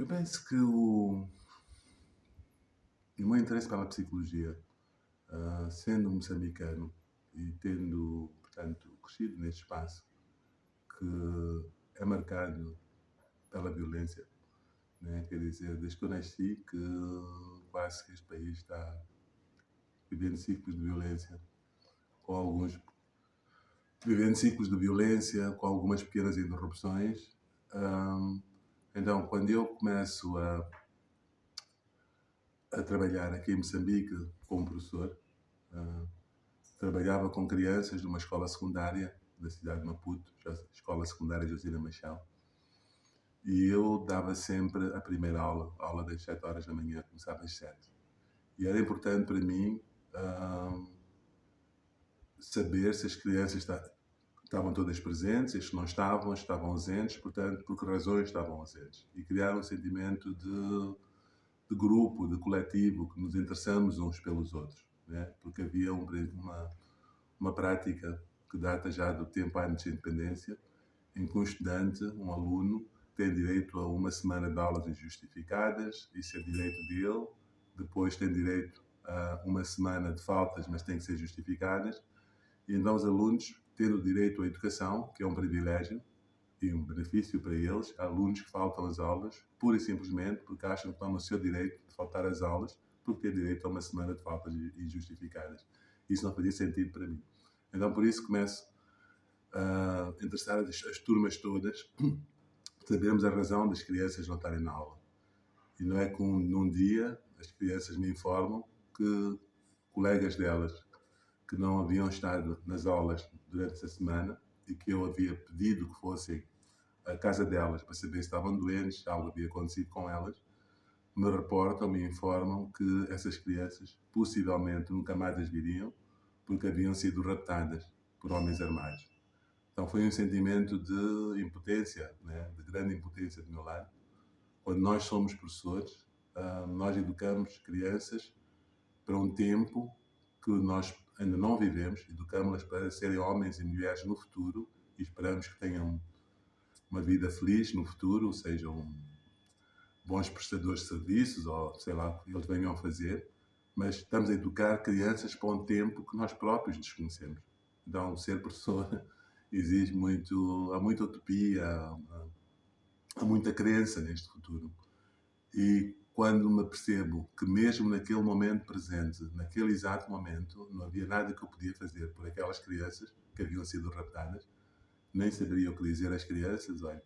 Eu penso que o meu interesse pela psicologia, sendo moçambicano e tendo, portanto, crescido neste espaço que é marcado pela violência, né? Quer dizer, desde que eu nasci, que quase que este país está vivendo ciclos de violência, com alguns vivendo ciclos de violência, com algumas pequenas interrupções. Hum, então, quando eu começo a trabalhar aqui em Moçambique como professor, ah, trabalhava com crianças numa escola secundária da cidade de Maputo, Escola Secundária Josina Machel, e eu dava sempre a primeira aula das 7 horas da manhã, começava às 7. E era importante para mim saber se as crianças estavam todas presentes, se não estavam, estavam ausentes, portanto, por que razões estavam ausentes. E criar um sentimento de grupo, de coletivo, que nos interessamos uns pelos outros, né? Porque havia uma prática que data já do tempo antes da independência, em que um estudante, um aluno, tem direito a uma semana de aulas injustificadas, isso é direito dele, depois tem direito a uma semana de faltas, mas tem que ser justificadas, e então os alunos, tendo direito à educação, que é um privilégio e um benefício para eles, há alunos que faltam às aulas, pura e simplesmente porque acham que estão no seu direito de faltar às aulas, porque têm direito a uma semana de faltas injustificadas. Isso não fazia sentido para mim. Então, por isso, começo a interessar as turmas todas, sabermos a razão das crianças não estarem na aula. E não é que num dia as crianças me informam que colegas delas que não haviam estado nas aulas durante essa semana e que eu havia pedido que fossem à casa delas para saber se estavam doentes, se algo havia acontecido com elas, me reportam, me informam que essas crianças possivelmente nunca mais as viriam porque haviam sido raptadas por homens armados. Então foi um sentimento de impotência, né? De grande impotência do meu lado. Quando nós somos professores, nós educamos crianças para um tempo que nós ainda não vivemos, educamos-las para serem homens e mulheres no futuro e esperamos que tenham uma vida feliz no futuro, sejam bons prestadores de serviços ou sei lá o que eles venham a fazer, mas estamos a educar crianças para um tempo que nós próprios desconhecemos. Então, ser professor exige há muita utopia, há muita crença neste futuro. E quando me percebo que mesmo naquele momento presente, naquele exato momento, não havia nada que eu podia fazer por aquelas crianças que haviam sido raptadas, nem saberia o que dizer às crianças, olha,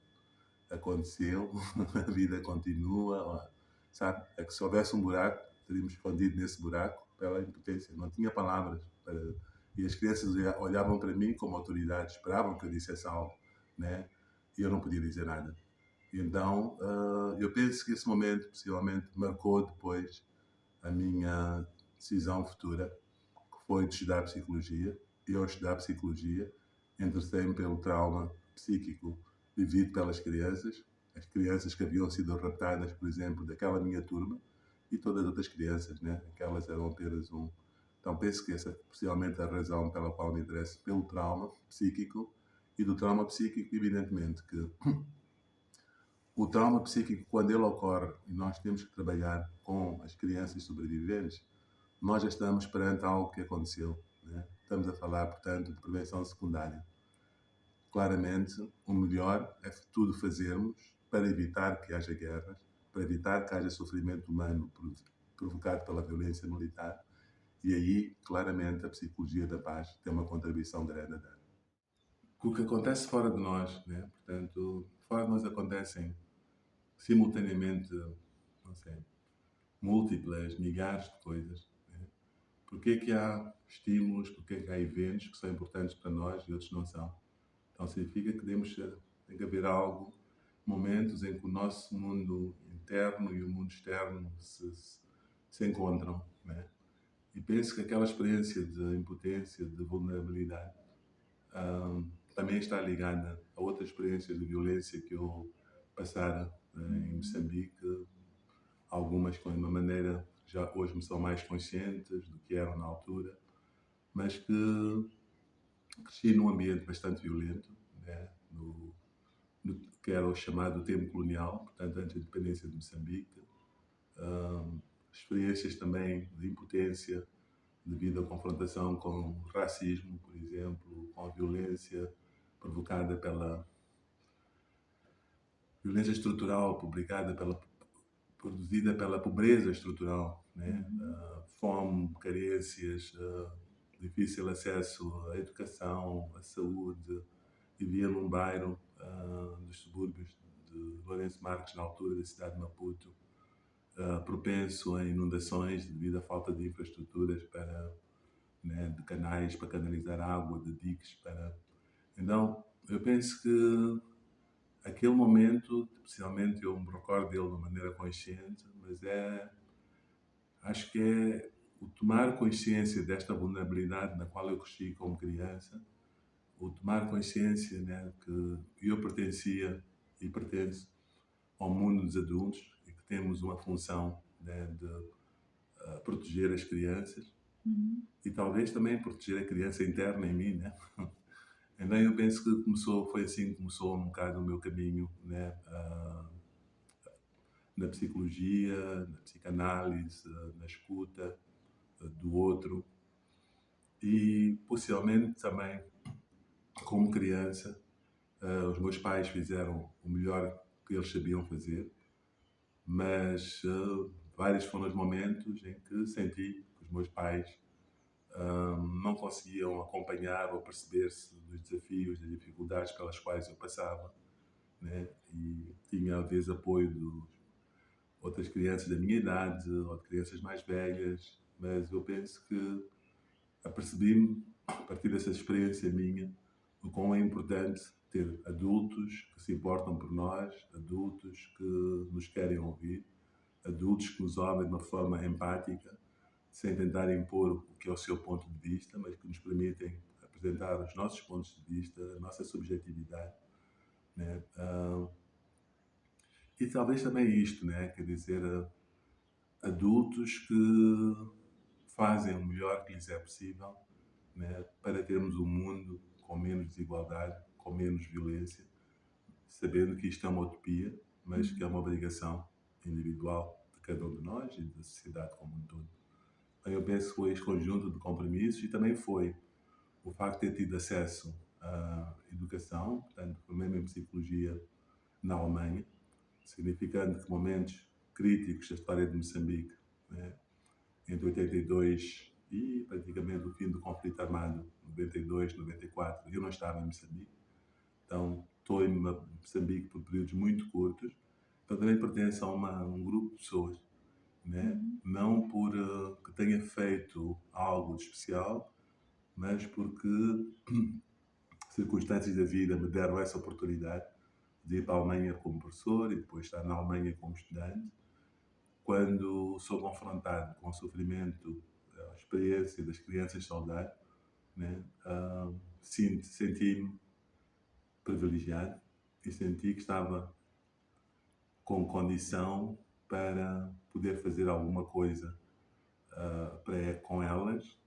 aconteceu, a vida continua, sabe? É que se houvesse um buraco, teríamos escondido nesse buraco pela impotência. Não tinha palavras. E as crianças olhavam para mim como autoridade, esperavam que eu dissesse algo, né? E eu não podia dizer nada. Então, eu penso que esse momento possivelmente marcou depois a minha decisão futura, que foi de estudar psicologia. E ao estudar psicologia, interessei-me pelo trauma psíquico vivido pelas crianças, as crianças que haviam sido raptadas, por exemplo, daquela minha turma, e todas as outras crianças, né? Aquelas eram apenas um. Então penso que essa é possivelmente a razão pela qual me interesso pelo trauma psíquico, e do trauma psíquico, evidentemente, que o trauma psíquico, quando ele ocorre, e nós temos que trabalhar com as crianças sobreviventes, nós já estamos perante algo que aconteceu, né? Estamos a falar, portanto, de prevenção secundária. Claramente, o melhor é tudo fazermos para evitar que haja guerras, para evitar que haja sofrimento humano provocado pela violência militar. E aí, claramente, a psicologia da paz tem uma contribuição grande a dar. O que acontece fora de nós, né? Portanto, fora de nós acontecem simultaneamente, não sei, múltiplas, milhares de coisas. Né? Porquê que há estímulos, porquê que há eventos que são importantes para nós e outros não são? Então significa que tem que haver momentos em que o nosso mundo interno e o mundo externo se encontram. Né? E penso que aquela experiência de impotência, de vulnerabilidade, também está ligada a outra experiência de violência que eu passara em Moçambique, algumas com uma maneira que já hoje me são mais conscientes do que eram na altura, mas que cresci num ambiente bastante violento, né? que era o chamado tempo colonial, portanto, antes da independência de Moçambique. Experiências também de impotência devido à confrontação com o racismo, por exemplo, com a violência provocada pela violência estrutural produzida pela pobreza estrutural, né? Fome, carências, difícil acesso à educação, à saúde. Vivia num bairro dos subúrbios de Lourenço Marques, na altura da cidade de Maputo, propenso a inundações devido à falta de infraestruturas de canais para canalizar água, de diques para... Então, eu penso que aquele momento, especialmente eu me recordo dele de uma maneira consciente, mas acho que é o tomar consciência desta vulnerabilidade na qual eu cresci como criança, o tomar consciência, né, que eu pertencia e pertenço ao mundo dos adultos e que temos uma função, né, de proteger as crianças e talvez também proteger a criança interna em mim, né? Então eu penso que foi assim que começou um bocado o meu caminho, né? Na psicologia, na psicanálise, na escuta do outro e possivelmente também como criança os meus pais fizeram o melhor que eles sabiam fazer, mas vários foram os momentos em que senti que os meus pais não conseguiam acompanhar ou perceber-se dos desafios, das dificuldades pelas quais eu passava, né? E tinha às vezes apoio de outras crianças da minha idade ou de crianças mais velhas, mas eu penso que apercebi-me, a partir dessa experiência minha, o quão é importante ter adultos que se importam por nós, adultos que nos querem ouvir, adultos que nos ouvem de uma forma empática, sem tentar impor o que é o seu ponto de vista, mas que nos permitem apresentar os nossos pontos de vista, a nossa subjetividade, né? E talvez também isto, né? Quer dizer, adultos que fazem o melhor que lhes é possível, né? Para termos um mundo com menos desigualdade, com menos violência, sabendo que isto é uma utopia, mas que é uma obrigação individual de cada um de nós e da sociedade como um todo. Eu penso que foi este conjunto de compromissos e também foi o facto de ter tido acesso à educação, portanto, formei-me em psicologia na Alemanha, significando que momentos críticos da história de Moçambique, né, entre 82 e praticamente o fim do conflito armado, 92, 94, eu não estava em Moçambique, então estou em Moçambique por períodos muito curtos, então também pertenço a um grupo de pessoas, né? Não por que tenha feito algo de especial, mas porque circunstâncias da vida me deram essa oportunidade de ir para a Alemanha como professor e depois estar na Alemanha como estudante. Quando sou confrontado com o sofrimento, a experiência das crianças saudáveis, né? Senti-me privilegiado e senti que estava com condição para poder fazer alguma coisa com elas,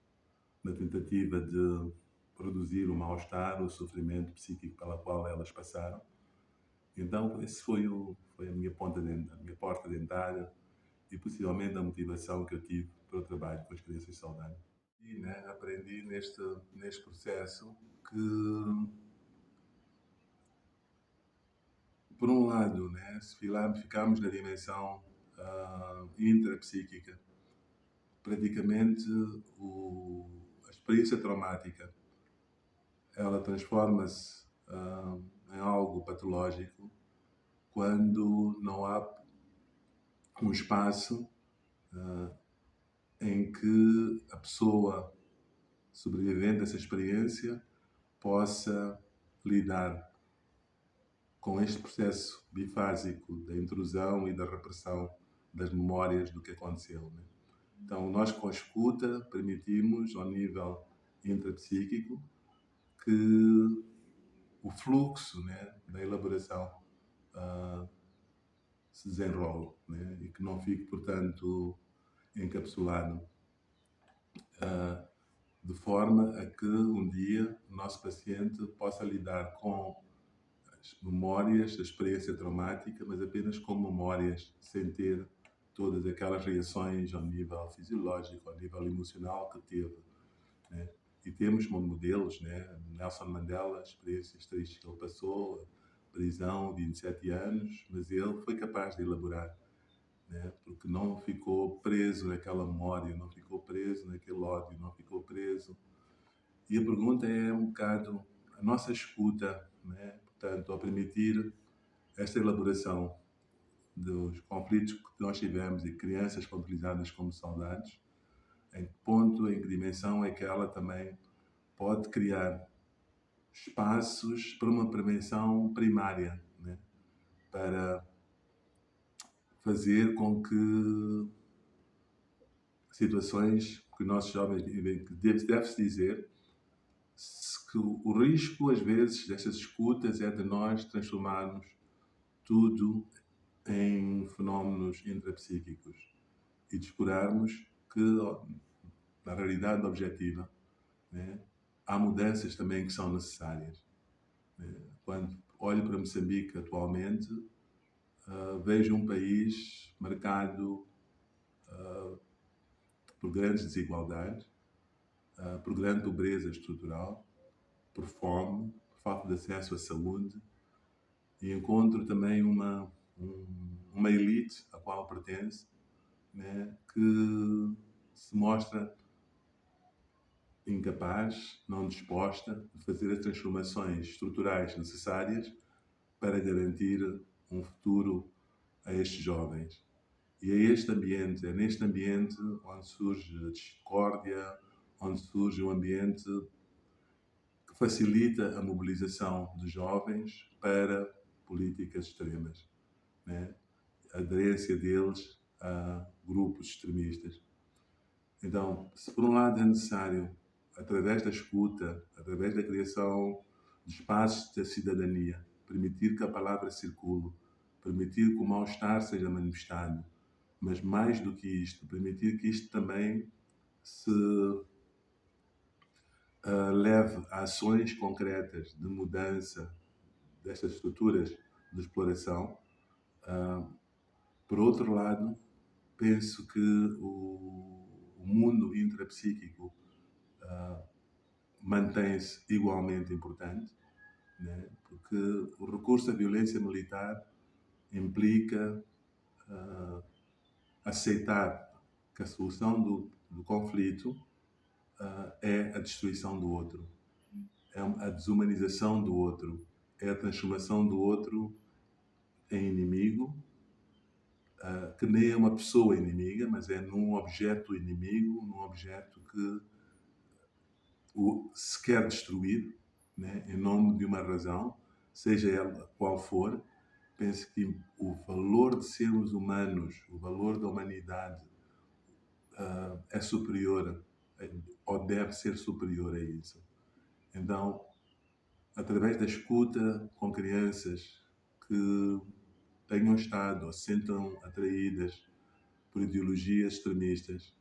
na tentativa de reduzir o mal-estar, o sofrimento psíquico pela qual elas passaram. Então, esse foi a minha porta de entrada e possivelmente a motivação que eu tive para o trabalho com as crianças saudáveis. E aprendi neste processo que, por um lado, se ficarmos na dimensão intrapsíquica, praticamente a experiência traumática ela transforma-se em algo patológico quando não há um espaço em que a pessoa sobrevivente dessa experiência possa lidar com este processo bifásico da intrusão e da repressão das memórias do que aconteceu, né? Então, nós com a escuta permitimos, ao nível intrapsíquico, que o fluxo, né, da elaboração se desenrole, né, e que não fique, portanto, encapsulado, de forma a que um dia o nosso paciente possa lidar com as memórias da experiência traumática, mas apenas com memórias, sem ter todas aquelas reações ao nível fisiológico, ao nível emocional que teve, né? E temos como modelos, né, Nelson Mandela, as experiências tristes que ele passou, prisão, 27 anos, mas ele foi capaz de elaborar, né, porque não ficou preso naquela memória, não ficou preso naquele ódio, não ficou preso. E a pergunta é um bocado a nossa escuta, né? Portanto, ao permitir esta elaboração dos conflitos que nós tivemos e crianças foram utilizadas como saudades, em que ponto, em que dimensão é que ela também pode criar espaços para uma prevenção primária, né? Para fazer com que situações que nossos jovens vivem, que deve-se dizer que o risco, às vezes, destas escutas é de nós transformarmos tudo em fenómenos intrapsíquicos e descurarmos que, na realidade objetiva, né, há mudanças também que são necessárias. Quando olho para Moçambique atualmente, vejo um país marcado por grandes desigualdades, por grande pobreza estrutural, por fome, por falta de acesso à saúde, e encontro também uma elite à qual pertence, né, que se mostra incapaz, não disposta de fazer as transformações estruturais necessárias para garantir um futuro a estes jovens. E é é neste ambiente onde surge a discórdia, onde surge um ambiente que facilita a mobilização de jovens para políticas extremas, né? A aderência deles a grupos extremistas. Então, se por um lado é necessário, através da escuta, através da criação de espaços da cidadania, permitir que a palavra circule, permitir que o mal-estar seja manifestado, mas mais do que isto, permitir que isto também se leve a ações concretas de mudança destas estruturas de exploração. Por outro lado, penso que o mundo intrapsíquico mantém-se igualmente importante, né? Porque o recurso à violência militar implica aceitar que a solução do conflito é a destruição do outro, é a desumanização do outro, é a transformação do outro em inimigo, que nem é uma pessoa inimiga, mas é num objeto inimigo, num objeto que se quer destruir, né, em nome de uma razão, seja ela qual for. Penso que o valor de sermos humanos, o valor da humanidade é superior, ou deve ser superior a isso. Então, através da escuta com crianças que tenham estado ou se sentam atraídas por ideologias extremistas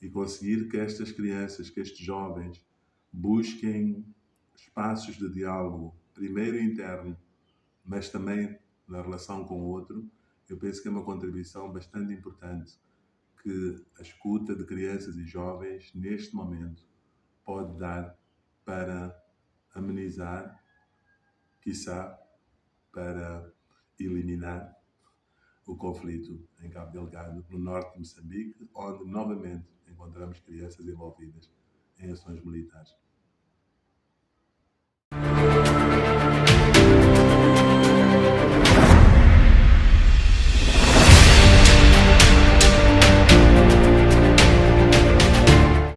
e conseguir que estas crianças, que estes jovens busquem espaços de diálogo, primeiro interno, mas também na relação com o outro, eu penso que é uma contribuição bastante importante que a escuta de crianças e jovens, neste momento, pode dar para amenizar, quiçá, para eliminar o conflito em Cabo Delgado, no norte de Moçambique, onde novamente encontramos crianças envolvidas em ações militares.